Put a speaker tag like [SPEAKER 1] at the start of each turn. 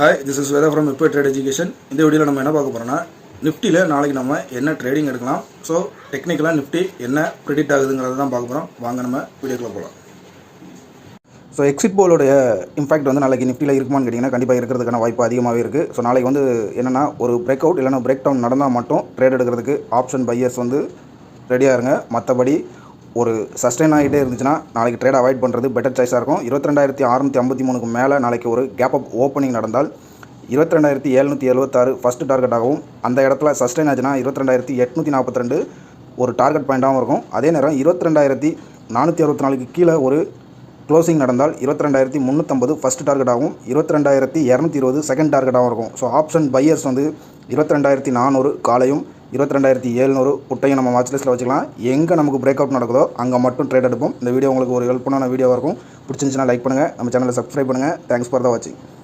[SPEAKER 1] Hi, this is Veda from இப்போ trade education. இந்த வீடியோவில் நம்ம என்ன பார்க்க போகிறோம்னா, நிஃப்டியில் நாளைக்கு நம்ம என்ன ட்ரேடிங் எடுக்கலாம், ஸோ டெக்னிக்கலாக நிஃப்டி என்ன ப்ரிடிக்ட் ஆகுதுங்கிறத தான் பார்க்க போகிறோம். வாங்க நம்ம வீடியோக்குள்ளே போகலாம். ஸோ எக்ஸிட் போலோடைய இம்பாக்ட் வந்து நாளைக்கு நிஃப்டியில் இருக்குமான்னு கேட்டிங்கன்னா கண்டிப்பாக இருக்கிறதுக்கான வாய்ப்பு அதிகமாகவே இருக்குது. ஸோ நாளைக்கு வந்து என்னென்னா ஒரு பிரேக் அவுட் இல்லைனா பிரேக் டவுன் நடந்தால் மட்டும் ட்ரேட் எடுக்கிறதுக்கு ஆப்ஷன் பையர்ஸ் வந்து ரெடியாக இருங்க. மற்றபடி ஒரு சஸ்டெயின் ஆகிட்டே இருந்துச்சுன்னா நாளைக்கு ட்ரேட் அவாய்ட் பண்ணுறது பெட்டர் சாய்ஸாக இருக்கும். 22,653க்கு மேலே நாளைக்கு ஒரு கேப் அப் ஓப்பனிங் நடந்தால் 22,776 ஃபஸ்ட்டு டார்கெட்டாகவும், அந்த இடத்துல சஸ்டெயின் ஆச்சுன்னா 22,842 ஒரு டார்கெட் பாயிண்ட்டாகவும் இருக்கும். அதே நேரம் 22,464க்கு கீழே ஒரு க்ளோசிங் நடந்தால் 22,350 ஃபஸ்ட் டார்கெட்டாகவும், 22,220 செகண்ட் டார்கெட்டாகவும் இருக்கும். ஸோ ஆப்ஷன் பையர்ஸ் வந்து 22,400 காலையும் 22,700 புட்டையும் நம்ம வாட்ச் லிஸ்ட்டில் வச்சுக்கலாம். எங்கே நமக்கு பிரேக் அவுட் நடக்குதோ அங்கே மட்டும் ட்ரேட் எடுப்போம். இந்த வீடியோ உங்களுக்கு ஒரு ஹெல்ப்ஃபுல்லான வீடியோவாக இருக்கும். பிடிச்சிருந்துச்சுன்னா லைக் பண்ணுங்கள், நம்ம சேனலை சப்ஸ்கிரைப் பண்ணுங்கள். தேங்க்ஸ் ஃபார் த வாட்சிங்.